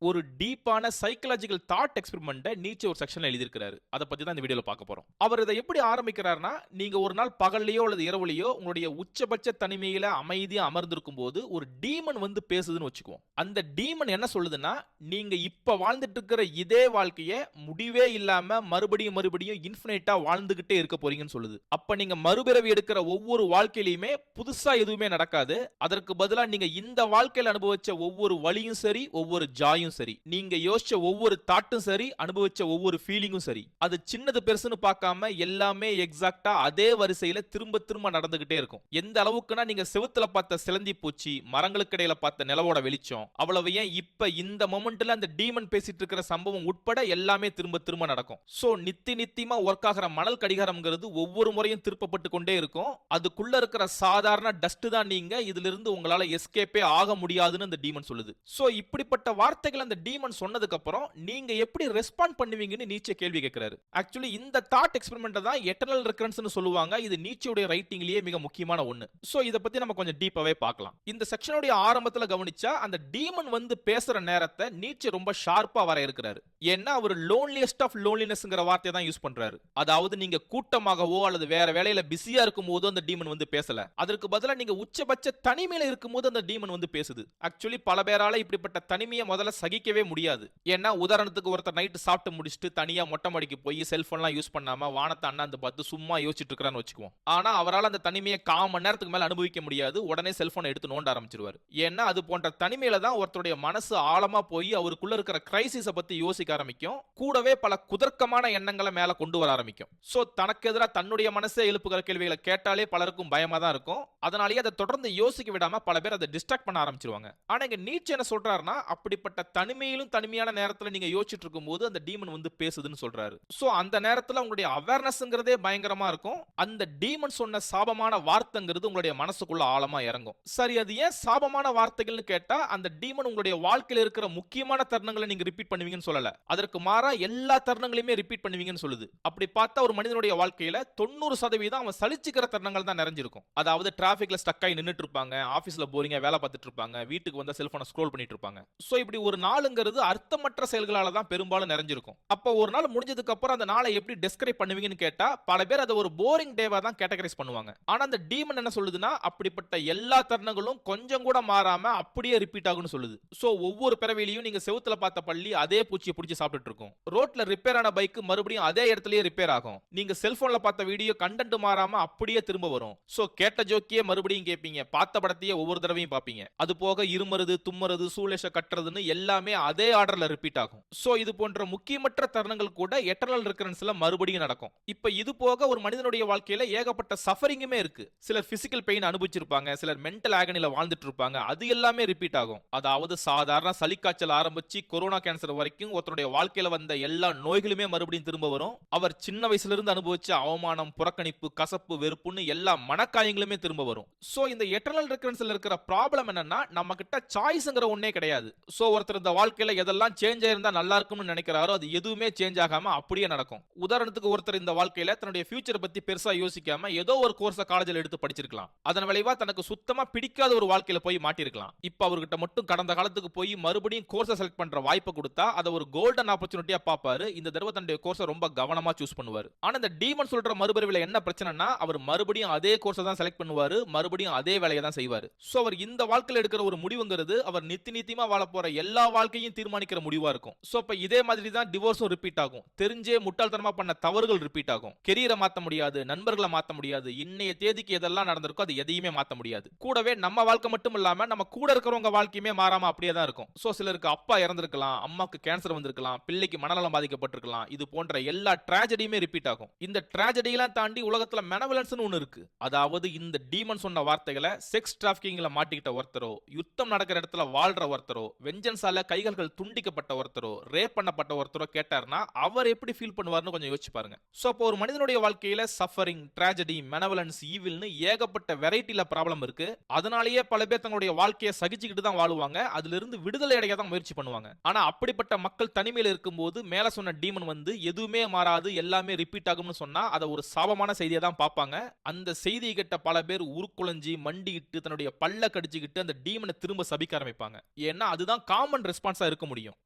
ஒரு டீப்பான psychological thought எக்ஸ்பெரிமெண்ட்டை நீச்சே ஒரு செக்ஷன்ல எழுதியிருக்கிறாரு. அதை பத்தி தான் இந்த வீடியோல பார்க்க போறோம். அவர் இதை எப்படி ஆரம்பிக்கிறார்னா, நீங்க ஒரு நாள் பகல்லையோ அல்லது இரவுலையோ உங்களுடைய உச்சபட்ச தனிமையில அமைதியா அமர்ந்திருக்கும் போது ஒரு டீமன் வந்து பேசுதுன்னு வச்சுக்குவோம். அந்த டீமன் என்ன சொல்லுதுன்னா, நீங்க இப்ப வாழ்ந்துட்டு இருக்கிற இதே வாழ்க்கைய முடிவே இல்லாம மறுபடியும் மறுபடியும் இன்ஃபினைட்டா வாழ்ந்துகிட்டே இருக்க போறீங்கன்னு சொல்லுது. அப்ப நீங்க மறுபிறவி எடுக்கிற ஒவ்வொரு வாழ்க்கையிலுமே புதுசா எதுவுமே நடக்காது. அதற்கு பதிலா நீங்க இந்த வாழ்க்கையில அனுபவிச்ச ஒவ்வொரு வலியும் சரி, ஒவ்வொரு ஜாயும் சரி, நீங்க யோசிச்ச ஒவ்வொரு தாட்டும் சரி, அனுபவிச்ச ஒவ்வொரு ஃபீலிங்கும் சரி, அது சின்னது பெருசுன்னு பார்க்காம எல்லாமே எக்ஸாக்ட்டா அதே வரிசையில திரும்ப திரும்ப நடந்துகிட்டே இருக்கும். எந்த அளவுக்குனா, நீங்க செவுத்துல பார்த்த சிலந்தி பூச்சி, மரங்களுக்கு இடையில பார்த்த நிலவோட வெளிச்சம், அவ்வளவு ஏன் இப்ப இந்த மொமெண்ட்ல அந்த டீமன் பேசிட்டு இருக்கிற சம்பவம் உட்பட எல்லாமே திரும்ப திரும்ப நடக்கும். சோ நித்தியமா ஒர்க் ஆகிற மணல் கடிகாரம்ங்கிறது ஒவ்வொரு முறையும் திருப்பப்பட்டு கொண்டே இருக்கும். அதுக்குள்ள இருக்கிற சாதாரண டஸ்ட் தான் நீங்க. இதுல இருந்து உங்களால எஸ்கேப்பே ஆக முடியாதுன்னு அந்த டீமன் சொல்லுது. சோ இப்படிப்பட்ட வார்த்தைகள் அந்த டீமன் சொன்னதுக்கு அப்புறம் நீங்க எப்படி ரெஸ்பாண்ட் பண்ணுவீங்கன்னு நீச்சே கேள்வி கேட்கிறாரு. ஆக்சுவலி இந்த தாட் எக்ஸ்பெரிமெண்ட் தான் எட்டர்னல் ரெக்கரன்ஸ்னு சொல்லுவாங்க. இது நீச்சேவுடைய ரைட்டிங்லயே மிக முக்கியமான ஒன்னு. சோ இத பத்தி நம்ம கொஞ்சம் டீப்பாவே பார்க்கலாம். இந்த செக்ஷனுடைய ஆரம்பத்துல கவனிச்சா அந்த டீமன் வந்து பேசுற நேரத்தை நீச்சே ரொம்ப ஷார்ப்பா வரையறுக்கிறாரு. ஏன்னா அவர் லோன்லியஸ்ட் ஆஃப் லோன்லினஸ்ங்கிற வார்த்தையை தான் யூஸ் பண்றாரு. அதாவது நீங்க கூட்டமாகவோ அல்லது வேற வேலையில பிஸியா இருக்கும் போது அந்த டீமன் வந்து பேசல. அதற்கு பதிலா நீங்க உச்சபட்ச தனிமையில இருக்கும் போது அந்த டீமன் வந்து பேசுது. ஆக்சுவலி பல பேரால இப்படிப்பட்ட தனிமையை முதல்ல சகிக்கவே முடியாது. ஏன்னா உதாரணத்துக்கு ஒருத்தர் நைட் சாப்பிட்டு முடிச்சுட்டு தனியா மொட்டை மாடிக்கு போய் செல்போன்லாம் யூஸ் பண்ணாம வானத்தை அண்ணாந்து பார்த்து சும்மா யோசிச்சுட்டு இருக்கிறான்னு வச்சுக்குவோம். ஆனா அவரால் அந்த தனிமையை 1/4 மணி நேரத்துக்கு மேல அனுபவிக்க முடியாது. உடனே செல்போனை எடுத்து நோண்ட ஆரம்பிச்சிருவாரு. ஏன்னா அது போன்ற தனிமையில தான் ஒருத்தருடைய மனசு ஆழமா போய் அவருக்குள்ள இருக்கிற கிரைசிஸ பத்தி யோசிக்க ஆரம்பிக்கும். கூடவே பல குதர்க்கமான எண்ணங்களை மேல கொண்டு வர ஆரம்பிக்கும். சோ தனக்கு எதிராக தன்னுடைய மனசே எழுப்புகிற கேள்விகளை கேட்டாலே பலருக்கும் பயமா தான் இருக்கும். அதனாலேயே அதை தொடர்ந்து யோசிக்க விடாம பல பேர் அதை டிஸ்ட்ராக்ட் பண்ண ஆரம்பிச்சிருவாங்க. ஆனா இங்க நீச்சே என்ன சொல்றாருன்னா, அப்படிப்பட்ட தனிமையிலும் தனிமையான நேரத்துல நீங்க யோசிச்சுட்டு இருக்கும்போது அந்த டீமன் வந்து பேசுதுன்னு சொல்றாரு. சோ அந்த நேரத்துல உங்களுடைய அவேர்னஸ்ங்கிறதே பயங்கரமா இருக்கும். அந்த டீமன் சொன்ன சாபமான வார்த்தைங்கிறது உங்களுடைய மனசுக்குள்ள ஆழமா இறங்கும். சரி, அது ஏன் சாபமான வார்த்தைகள்னு கேட்டா, அந்த டீமன் உங்களுடைய வாழ்க்கையில இருக்கிற முக்கியமான தருணங்களை நீங்க ரிப்பீட் பண்ணுவீங்கன்னு சொல்லல. அதற்கு மாறா எல்லா தருணங்களையுமே ரிப்பீட் பண்ணுவீங்கன்னு சொல்லுது. அப்படி பார்த்தா ஒரு மனிதனுடைய வாழ்க்கையில 90% அவன் சலிச்சுக்கிற தருணங்கள் தான் நிறைஞ்சிருக்கும். அதாவது டிராபிக்ல ஸ்டக் ஆகி நின்னுட்டு இருப்பாங்க, ஆபீஸ்ல போரிங்கா வேலை பார்த்துட்டு இருப்பாங்க, வீட்டுக்கு வந்தா செல்போனை ஸ்க்ரோல் பண்ணிட்டு இருப்பாங்க. சோ இப்படி ஒரு நாளுங்கிறது அர்த்தமற்ற செயல்களால தான் பெரும்பாலும் நிறைஞ்சிருக்கும். அப்ப ஒரு நாள் முடிஞ்சதுக்கு அப்புறம் அந்த நாளை எப்படி டெஸ்கிரைப் பண்ணுவீங்கன்னு கேட்டா, பல பேர் அதை ஒரு போரிங் டேவா தான் கேட்டகரைஸ் பண்ணுவாங்க. ஆனா அந்த டீமன் என்ன சொல்லுதுன்னா, அப்படிப்பட்ட எல்லா தருணங்களும் கொஞ்சம் கூட மாறாம அப்படியே ரிப்பீட் ஆகும்னு சொல்லுது. சோ ஒவ்வொரு பிறவிலையும் நீங்க செவுத்துல பார்த்த பள்ளி அதே பூச்சியை பிடிச்சி சாப்பிட்டுட்டு இருக்கும். ரோட்ல ரிப்பேர் ஆன பைக் மறுபடியும் அதே இடத்துலயே ரிப்பேர் ஆகும். நீங்க செல்போன்ல பார்த்த வீடியோ கண்டென்ட் மாறாம அப்படியே திரும்ப வரும். சோ கேட்ட ஜோக்கியே மறுபடியும் கேட்பீங்க, பார்த்த படத்தையே ஒவ்வொரு தடவையும் பார்ப்பீங்க. அது போக இருமறது, தும்மறது, சூளேஷ கட்டுறதுன்னு எல்லாமே அதே ஆர்டர்ல ரிப்பீட் ஆகும். சோ இது போன்ற முக்கியமற்ற தருணங்கள் கூட எட்டர்னல் ரெக்கரன்ஸ்ல மறுபடியும் நடக்கும். இப்ப இது போக ஒரு மனிதனுடைய வாழ்க்கையில ஏகப்பட்ட சஃபரிங்குமே இருக்கு. சிலர் பிசிக்கல் பெயின் அனுபவிச்சிருப்பாங்க, சிலர் மென்டல் ஆகனில வாழ்ந்துட்டு இருப்பாங்க. அது எல்லாமே ரிப்பீட் ஆகும். அதாவது சாதாரண சளிக்காய்ச்சல் ஆரம்பிச்சு கொரோனா கேன்சர் வரைக்கும் ஒருத்தருடைய வாழ்க்கையில வந்த எல்லா நோய்களுமே மறுபடியும் திரும்ப வரும். அவர் சின்ன வயசுல இருந்து அனுபவிச்ச அவமானம், புறக்கணிப்பு, கசப்பு, வெறுப்புன்னு எல்லா மனக்காயங்களுமே திரும்ப வரும். சோ இந்த எட்டர்னல் ரெக்கரன்ஸ்ல இருக்கிற ப்ராப்ளம் என்னன்னா, நம்ம கிட்ட சாய்ஸ்ங்கிற ஒண்ணே கிடையாது. சோ ஒருத்தர் இந்த வாழ்க்கையில எதெல்லாம் சேஞ்ச் ஆயிருந்தா நல்லா இருக்கும்னு நினைக்கிறாரோ அது எதுவுமே சேஞ்ச் ஆகாம அப்படியே நடக்கும். உதாரணத்துக்கு ஒருத்தர் இந்த வாழ்க்கையில தன்னுடைய ஃபியூச்சர் பத்தி பெருசா யோசிக்காம ஏதோ ஒரு கோர்ஸ காலேஜ்ல எடுத்து படிச்சிருக்கலாம். அதன் விளைவா தனக்கு சுத்தமா பிடிக்காத ஒரு வாழ்க்கையில போய் மாட்டிருக்கலாம். இப்ப அவர்கிட்ட மட்டும் கடந்த காலத்துக்கு போய் மறுபடியும் கோர்ஸ செலக்ட் பண்ற வாய்ப்பை கொடுத்தா அதை ஒரு கோல்டன் ஆப்பர்ச்சுனிட்டியா பாப்பாரு. இந்த தடவை தன்னுடைய கோர்ஸ ரொம்ப கவனமா சூஸ் பண்ணுவாரு. ஆனா இந்த டீமன் சொல்ற மறுபிறவில என்ன பிரச்சனைனா, அவர் மறுபடியும் அதே கோர்ஸ தான் செலக்ட் பண்ணுவாரு, மறுபடியும் அதே வேலையை தான் செய்வாரு. சோ அவர் இந்த வாழ்க்கையில எடுக்கிற ஒரு முடிவுங்கிறது அவர் நித்தியமா வாழ போற எல்லா வாழ்க்கையும் தீர்மானிக்கிற முடிவா இருக்கும். சோ இப்ப இதே மாதிரி தான் டிவோர்ஸும் ரிப்பீட் ஆகும். தெரிஞ்சே முட்டாள்தனமா பண்ண தவறுகள் ரிப்பீட் ஆகும். கெரியரை மாத்த முடியாது, நண்பர்களை மாத்த முடியாது, இன்னைய தேதிக்கு எதெல்லாம் நடந்திருக்கோ அது எதையுமே மாத்த முடியாது. கூடவே நம்ம வாழ்க்கை மட்டும் இல்லாம நம்ம கூட இருக்கிறவங்க வாழ்க்கையுமே மாறாம அப்படியே தான் இருக்கும். சோ சிலருக்கு அப்பா இறந்திருக்கலாம், அம்மாக்கு கேன்சர் வந்திருக்கலாம், பிள்ளைக்கு மனநலம் பாதிக்கப்பட்டிருக்கலாம். இது போன்ற எல்லா ட்ராஜடியுமே ரிப்பீட் ஆகும். இந்த ட்ராஜடியெல்லாம் தாண்டி உலகத்துல மெனவலன்ஸ்னு ஒன்னு இருக்கு. அதாவது இந்த டீமன் சொன்ன வார்த்தைகளை செக்ஸ் டிராஃபிக்கிங்ல மாட்டிக்கிட்ட ஒருத்தரோ, யுத்தம் நடக்கிற இடத்துல வாழ்ற ஒருத்தரோ, வெஞ்சன்ஸால கைகள் துண்டிக்கப்பட்ட ஒருத்தரோ, ரேப் பண்ணப்பட்ட ஒருத்தரோ கேட்டார்னா அவர் எப்படி ஃபீல் பண்ணுவார்னு கொஞ்சம் யோசிச்சு பாருங்க. சோ அப்போ ஒரு மனிதனுடைய வாழ்க்கையில சஃபரிங், ட்ராஜடி, மெனவலன்ஸ், ஈவில்னு ஏகப்பட்ட வெரைட்டில ப்ராப்ளம் இருக்கு. அதனாலேயே பல பேர் தங்களுடைய வாழ்க்கையை சகிச்சுக்கிட்டு தான் வாழுவாங்க. அதுல இருந்து விடுதலை அடைய தான் முயற்சி பண்ணுவாங்க. ஆனா அப்படிப்பட்ட மக்கள் தனிமையில இருக்கும்போது மேல சொன்ன டீமன் வந்து எதுவுமே மாறாது, எல்லாமே ரிப்பீட் ஆகும்னு சொன்னா அதை ஒரு சாபமான செய்தியை தான் பார்ப்பாங்க. அந்த செய்தியை கேட்ட பல பேர் உருக்குலைஞ்சி மண்டிக்கிட்டு தன்னுடைய பல்ல கடிச்சுக்கிட்டு அந்த டீமனை திரும்ப சபிக்க ஆரம்பிப்பாங்க. ஏன்னா அதுதான் காமன் ஹியூமன் ரெஸ்பான்ஸா இருக்க முடியும்.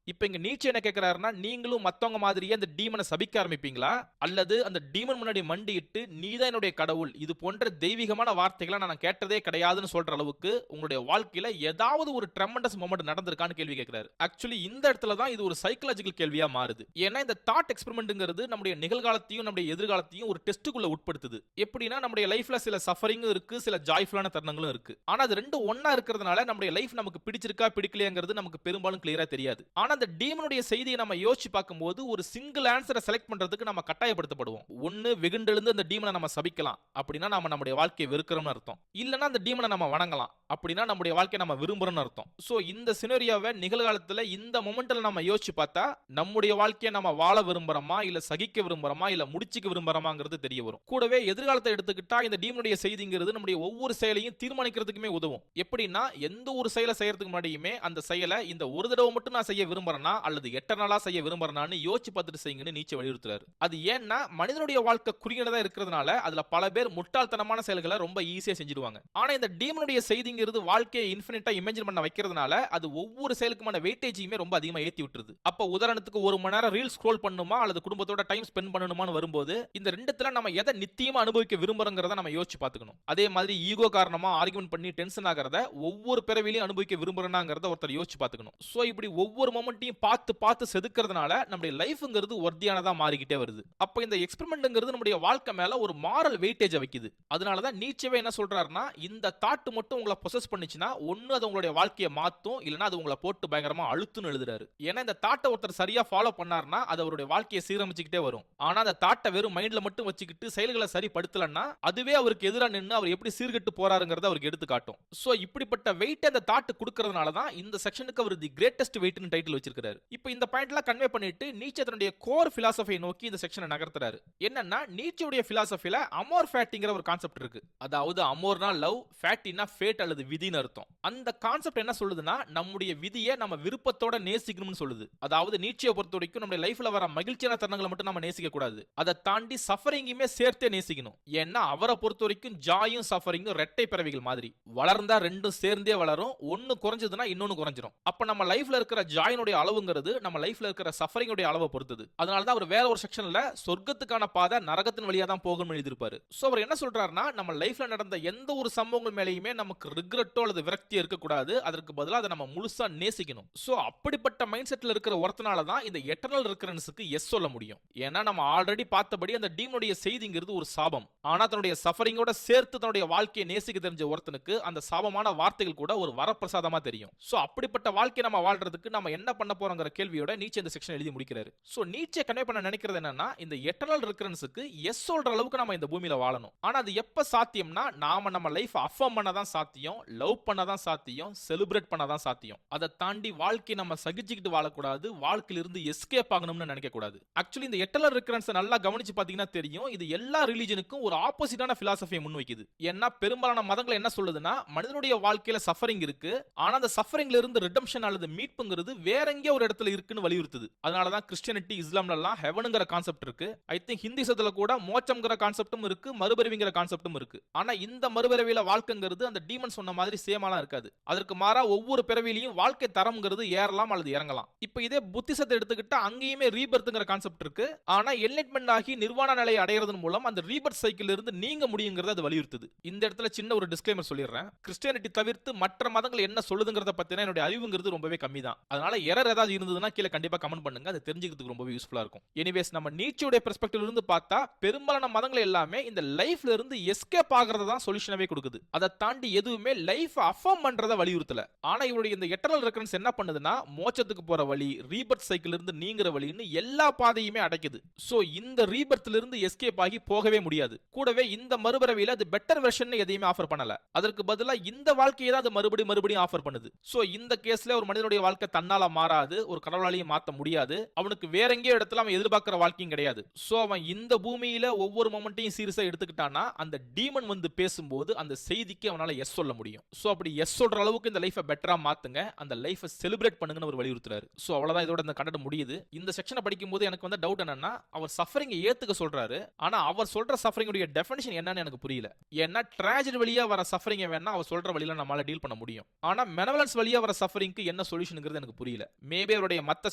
இப்போ இங்க நீச்சே என்ன கேக்குறாருன்னா, நீங்களும் மத்தவங்க மாதிரியே அந்த டீமனை சபிக்க ஆரம்பிப்பீங்களா, அல்லது அந்த டீமன் முன்னாடி மண்டியிட்டு நீதான் என்னுடைய கடவுள், இது போன்ற தெய்வீகமான வார்த்தைகளை நான் கேட்டதே கிடையாதுன்னு சொல்ற அளவுக்கு உங்களுடைய வாழ்க்கையில ஏதாவது ஒரு ட்ரெமெண்டஸ் மொமெண்ட் நடந்திருக்கான்னு கேள்வி கேட்கிறாரு. ஆக்சுவலி இந்த இடத்துல தான் இது ஒரு சைக்காலஜிக்கல் கேள்வியா மாறுது. ஏன்னா இந்த தாட் எக்ஸ்பெரிமெண்ட்ங்கிறது நம்முடைய நிகழ்காலத்தையும் நம்முடைய எதிர்காலத்தையும் ஒரு டெஸ்ட்டுக்குள்ள உட்படுத்துது. எப்படின்னா நம்முடைய லைஃப்ல சில சஃபரிங்கும் இருக்கு, சில ஜாய்ஃபுல்லான தருணங்களும் இருக்கு. ஆனா அது ரெண்டும் ஒண்ணா இருக்கிறதுனால நம்முடைய லைஃப் நமக்கு பிடிச்சிருக்கா பிடிக்கலையாங்கிறது நமக்கு பெரும்பாலும் கிளியரா தெரியாது. ஆனா அந்த டீமனுடைய செய்தியை நம்ம யோசிச்சு பார்க்கும்போது ஒரு சிங்கிள் ஆன்சரை செலக்ட் பண்றதுக்கு நம்ம கட்டாயப்படுத்தப்படுவோம். ஒன்னு வெகுண்டெழுந்து அந்த டீமனை நம்ம சபிக்கலாம், அப்படின்னா நம்ம நம்முடைய வாழ்க்கையை வெறுக்கிறோம்னு அர்த்தம். இல்லனா அந்த டீமனை நம்ம வணங்கலாம், அப்படின்னா நம்முடைய வாழ்க்கையை நம்ம விரும்புறோம்னு அர்த்தம். சோ இந்த சினரியோவை நிகழ்காலத்துல இந்த மொமெண்ட்ல நம்ம யோசிச்சு பார்த்தா நம்முடைய வாழ்க்கையை நம்ம வாழ விரும்புறோமா, இல்ல சகிக்க விரும்புறோமா, இல்ல முடிச்சுக்க விரும்புறோமாங்கிறது தெரிய வரும். கூடவே எதிர்காலத்தை எடுத்துக்கிட்டா இந்த டீமனுடைய செய்திங்கிறது நம்முடைய ஒவ்வொரு செயலையும் தீர்மானிக்கிறதுக்குமே உதவும். எப்படின்னா எந்த ஒரு செயலை செய்யறதுக்கு முன்னாடியுமே அந்த செயலை இந்த ஒரு தடவை மட்டும் நான் செய்ய விரும்புறேனா அல்லது எட்டர்னலா செய்ய விரும்புறேனான்னு யோசிச்சு பார்த்துட்டு செய்யுங்கன்னு நீச்சே வலியுறுத்துறாரு. அது ஏன்னா மனிதனுடைய வாழ்க்கை குறுகியதா இருக்கிறதுனால அதுல பல பேர் முட்டாள்தனமான செயல்களை ரொம்ப ஈஸியா செஞ்சிடுவாங்க. ஆனா இந்த டீமனுடைய செய்திங்கிறது வாழ்க்கையை இன்ஃபினிட்டா இமேஜின் பண்ண வைக்கிறதுனால அது ஒவ்வொரு செயலுக்குமான வெயிட்டேஜையுமே ரொம்ப அதிகமா ஏத்தி விட்டுருது. அப்ப உதாரணத்துக்கு ஒரு மணி நேரம் ரீல் ஸ்க்ரோல் பண்ணுமா அல்லது குடும்பத்தோட டைம் ஸ்பெண்ட் பண்ணணுமான்னு வரும்போது இந்த ரெண்டுத்துல நம்ம எதை நித்தியமா அனுபவிக்க விரும்புறோங்கிறத நம்ம யோசிச்சு பார்த்துக்கணும். அதே மாதிரி ஈகோ காரணமா ஆர்குமெண்ட் பண்ணி டென்ஷன் ஆகிறத ஒவ்வொரு பிறவிலையும் அனுபவிக்க விரும்புறேனாங்கிறத ஒருத்தர் யோசிச்சு பார்த்துக்கணும். சோ இப்படி ஒவ்வொரு மொமெண்ட்டையும் பார்த்து பார்த்து செதுக்கிறதுனால நம்முடைய லைஃப்ங்கிறது ஒர்த்தியானதா மாறிக்கிட்டே வருது. அப்ப இந்த எக்ஸ்பெரிமெண்ட்ங்கிறது நம்முடைய வாழ்க்கை மேல ஒரு மாரல் வெயிட்டேஜ் வைக்குது. அதனாலதான் நீச்சவே என்ன சொல்றாருன்னா, இந்த தாட் மட்டும் உங்களை பொசஸ் பண்ணிச்சுன்னா ஒன்னு அது உங்களுடைய வாழ்க்கையை மாத்தும், இல்லனா அது உங்களை போட்டு பயங்கரமா அழுத்துன்னு எழுதுறாரு. ஏன்னா இந்த தாட்டை ஒருத்தர் சரியா ஃபாலோ பண்ணாருன்னா அது அவருடைய வாழ்க்கையை சீரமைச்சுக்கிட்டே வரும். ஆனா அந்த தாட்டை வெறும் மைண்ட்ல மட்டும் வச்சுக்கிட்டு செயல்களை சரிப்படுத்தலன்னா அதுவே அவருக்கு எதிராக நின்று அவர் எப்படி சீர்கெட்டு போறாருங்கிறத அவருக்கு எடுத்து காட்டும். சோ இப்படிப்பட்ட வெயிட் அந்த தாட் கொடுக்கறதுனால தான் இந்த செக்ஷனுக்கு அவர் தி கிரேட்டஸ்ட் வெயிட்னு டைட்டில் வச்சிருக்காரு. இப்போ இந்த பாயிண்ட்லாம் கன்வே பண்ணிட்டு நீச்சே தன்னுடைய கோர் பிலாசபியை நோக்கி இந்த செக்ஷனை நகர்த்துறாரு. என்னன்னா நீச்சேவுடைய பிலாசபில அமோர் ஃபேட்டிங்கிற ஒரு கான்செப்ட் இருக்கு. அதாவது அமோர்னா லவ், ஃபேட்டினா ஃபேட் அல்லது விதின்னு அர்த்தம். அந்த கான்செப்ட் என்ன சொல்லுதுன்னா நம்முடைய விதியை நம்ம விருப்பத்தோட நேசிக்கணும்னு சொல்லுது. அதாவது நீச்சையை பொறுத்த வரைக்கும் நம்ம லைஃப்ல வர மகிழ்ச்சியான தருணங்களை மட்டும் நம்ம நேசிக்க கூடாது, அதை தாண்டி சஃபரிங்குமே சேர்த்தே நேசிக்கணும். ஏன்னா அவரை பொறுத்த வரைக்கும் ஜாயும் சஃபரிங்கும் ரெட்டை பிறவிகள் மாதிரி. வளர்ந்தா ரெண்டும் சேர்ந்தே வளரும், ஒன்னு குறைஞ்சதுன்னா இன்னொன்னு குறைஞ்சிரும். அப்ப நம்ம லைஃப்ல இருக்கிற ஜாயினுடைய அளவுங்கிறது நம்ம லைஃப்ல இருக்கிற சஃபரிங்குடைய அளவை பொறுத்தது. அதனால தான் அவர் வேற ஒரு செக்ஷன்ல சொர்க்கத்துக்கான பாதை நரகத்தின் வழியா தான் போகணும்னு எழுதியிருப்பாரு. சோ அவர் என்ன சொல்றாருன்னா நம்ம லைஃப்ல நடந்த எந்த ஒரு சம்பவங்கள் மேலேயுமே நமக்கு ரிக்ரெட்டோ அல்லது விரக்தியோ இருக்கக்கூடாது, அதற்கு பதிலாக அதை நம்ம முழுசா நேசிக்கணும். சோ அப்படிப்பட்ட மைண்ட் செட்ல இருக்கிற ஒருத்தனால தான் இந்த எட்டர்னல் ரிகரன்ஸ்க்கு எஸ் சொல்ல முடியும். ஏன்னா நம்ம ஆல்ரெடி பார்த்தபடி அந்த டீமனுடைய செய்திங்கிறது ஒரு சாபம். ஆனா தன்னுடைய சஃபரிங்கோட சேர்த்து தன்னுடைய வாழ்க்கையை நேசிக்க தெரிஞ்ச ஒருத்தனுக்கு அந்த சாபமான வார்த்தைகள் கூட ஒரு வரப்பிரசாதமா தெரியும். சோ அப்படிப்பட்ட வாழ்க்கை நம்ம வாழ்றதுக்கு நம்ம என்ன பண்ண போறோங்கிற கேள்வியோட நீச்சே இந்த செக்ஷன் எழுதி முடிக்கிறாரு. சோ நீச்சே கன்வே பண்ண நினைக்கிறது என்னன்னா இந்த எட்டர்னல் ரிகரன்ஸ்க்கு எஸ் சொல்ற அளவுக்கு நம்ம இந்த பூமியில வாழணும். ஆனா அது எப்ப சாத்தியம்னா நாம நம்ம லைஃப் அஃபர்ம் பண்ணதான் சாத்தியம், லவ் பண்ணதான் சாத்தியம், செலிப்ரேட் பண்ணதான் சாத்தியம். அதை தாண்டி வாழ்க்கை நம்ம சகிச்சுக்கிட்டு வாழக்கூடாது, வாழ்க்கையிலிருந்து எஸ்கேப் ஆகணும்னு நினைக்க கூடாது. ஆக்சுவலி இந்த எட்டர்னல் ரிகரன்ஸ் நல்லா கவனிச்சு பாத்தீங்கன்னா தெரியும், இது எல்லா ரிலிஜனுக்கும் ஒரு ஆப்போசிட்டான பிலாசபியை முன்வைக்குது. ஏன்னா பெரும்பாலான மதங்கள் என்ன சொல்லுதுன்னா மனிதனுடைய வாழ்க்கையில சஃபரிங் இருக்கு, ஆனா அந்த சஃபரிங்ல இருந்து ரிடம்ஷன் அல்லது மீட்புங்கிறது வேற எங்கேயோ ஒரு இடத்துல இருக்குன்னு வலியுறுத்துது. அதனாலதான் கிறிஸ்டியானிட்டி இஸ்லாம்ல எல்லாம் ஹெவனுங்கிற கான்செப்ட் இருக்கு. ஐ திங்க் ஹிந்திசத்துல கூட மோட்சம்ங்கிற கான்செப்டும் இருக்கு, மறுபிறவிங்கிற கான்செப்டும் இருக்கு. ஆனா இந்த மறுபிறவியில வாழ்க்கைங்கிறது அந்த டீமன் சொன்ன மாதிரி சேமாலாம் இருக்காது. அதற்கு மாறா ஒவ்வொரு பிறவிலையும் வாழ்க்கை தரம்ங்கிறது ஏறலாம் அல்லது இறங்கலாம். இப்ப இதே புத்திசத்தை எடுத்துக்கிட்டா அங்கேயுமே ரீபர்த்ங்கிற கான்செப்ட் இருக்கு. ஆனா என்லைட்மென்ட் ஆகி நிர்வாண நிலையை அடையறதன் மூலம் அந்த ரீபர்த் சைக்கிள் இருந்து நீங்க முடியுங்கிறது அது வலியுறுத்துது. இந்த இடத்துல சின்ன ஒரு டிஸ்க்ளைமர் சொல்லிடுறேன். கிறிஸ்டியானிட்டி தவிர்த்து மற்ற மதங்கள் என்ன சொல்லுதுங்கிறத பத்தின என்னுடைய அறிவுங்கிறது ரொம்பவே கம்மி தான். அதனால எரர் ஏதாவது இருந்ததுன்னா கீழே கண்டிப்பா கமெண்ட் பண்ணுங்க, அது தெரிஞ்சுக்கிறதுக்கு ரொம்பவே யூஸ்ஃபுல்லா இருக்கும். எனிவேஸ் நம்ம நீச்சேவுடைய பெர்ஸ்பெக்டிவ்ல இருந்து பார்த்தா பெரும்பாலான மதங்கள் எல்லாமே இந்த லைஃப்ல இருந்து எஸ்கேப் ஆகிறத தான் சொல்யூஷனாவே கொடுக்குது. அதை தாண்டி எதுவுமே லைஃப் அஃபர்ம் பண்றத வலியுறுத்தல. ஆனா இவருடைய இந்த எட்டர்னல் ரெக்கரன்ஸ் என்ன பண்ணுதுன்னா மோட்சத்துக்கு போற வழி, ரீபர்த் சைக்கிள் இருந்து நீங்கிற வழின்னு எல்லா பாதையுமே அடைக்குது. சோ இந்த ரீபர்த்ல இருந்து எஸ்கேப் ஆகி போகவே முடியாது. கூடவே இந்த மறுபிறவியில அது பெட்டர் வெர்ஷன் எதையுமே ஆஃபர் பண்ணல, அதற்கு பதிலா இந்த வாழ்க்கையை தான் அது மறுபடியும் ஆஃபர் பண்ணுது. சோ இந்த கேஸ்ல ஒரு மனிதனுடைய வாழ்க்கை தன்னால மாறாது, ஒரு கடவுளாலையும் மாத்த முடியாது, அவனுக்கு வேற எங்கேயோ இடத்துல அவன் எதிர்பார்க்கிற வாழ்க்கையும் கிடையாது. சோ அவன் இந்த பூமியில ஒவ்வொரு மொமெண்ட்டையும் சீரியஸா எடுத்துக்கிட்டானா அந்த டீமன் வந்து பேசும்போது அந்த செய்திக்கு அவனால எஸ் சொல்ல முடியும். சோ அப்படி எஸ் சொல்ற அளவுக்கு இந்த லைஃபை பெட்டரா மாத்துங்க, அந்த லைஃபை செலிப்ரேட் பண்ணுங்கன்னு அவர் வலியுறுத்துறாரு. சோ அவ்வளவுதான் இதோட இந்த கண்டென்ட் முடியுது. இந்த செக்ஷனை படிக்கும்போது எனக்கு வந்து டவுட் என்னன்னா அவர் சஃபரிங்கை ஏத்துக்க சொல்றாரு, ஆனா அவர் சொல்ற சஃபரிங்குடைய டெஃபினிஷன் என்னன்னு எனக்கு புரியல. ஏன்னா ட்ராஜடி வழியா வர சஃபரிங்கை வேணா அவர் சொல்ற வழியில நம்மளால டீல் பண்ண முடியும், ஆனா மெனவலன்ஸ் வழியா வர சஃபரிங்க்கு என்ன சொல்யூஷனுங்கிறது எனக்கு புரியல. மேபி அவருடைய மத்த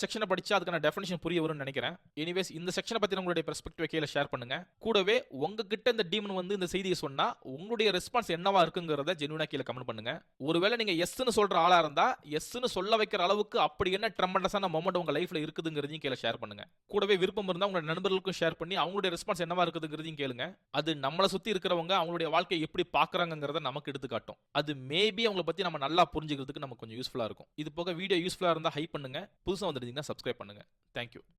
செக்ஷனை படிச்சா அதுக்கான டெஃபினிஷன் புரிய வரும்னு நினைக்கிறேன். எனிவேஸ் இந்த செக்ஷனை பத்தி உங்களுடைய பெர்ஸ்பெக்டிவ் கீழ ஷேர் பண்ணுங்க. கூடவே உங்ககிட்ட இந்த டீமன் வந்து இந்த செய்தியை சொன்னா உங்களுடைய ரெஸ்பான்ஸ் என்னவா இருக்குங்கிறத ஜெனுயினா கீழ கமெண்ட் பண்ணுங்க. ஒருவேளை நீங்க எஸ்ன்னு சொல்ற ஆளா இருந்தா எஸ்ன்னு சொல்ல வைக்கிற அளவுக்கு அப்படி என்ன ட்ரெமெண்டஸான மொமெண்ட் உங்க லைஃப்ல இருக்குதுங்கிறதையும் கீழ ஷேர் பண்ணுங்க. கூடவே விருப்பம் இருந்தா உங்க நண்பர்களுக்கும் ஷேர் பண்ணி அவங்களுடைய ரெஸ்பான்ஸ் என்னவா இருக்குதுங்கிறதையும் கேளுங்க. அது நம்மள சுத்தி இருக்கிறவங்க அவங்களுடைய வாழ்க்கையை எப்படி பார்க்கறாங்கங்கறத நமக்கு எடுத்து காட்டும். அது மேபி அவங்கள பத்தி நம்ம நல்லா புரிஞ்சுக்கிறதுக்கு நமக்கு கொஞ்சம் யூஸ்ஃபுல்லா இருக்கும். இது போக வீடியோ யூஸ்ஃபுல்லா இருந்தா ஹைப் பண்ணுங்க. புதுசா வந்திருந்தீங்கன்னா சப்ஸ்கிரைப் பண்ணுங்க. Thank you.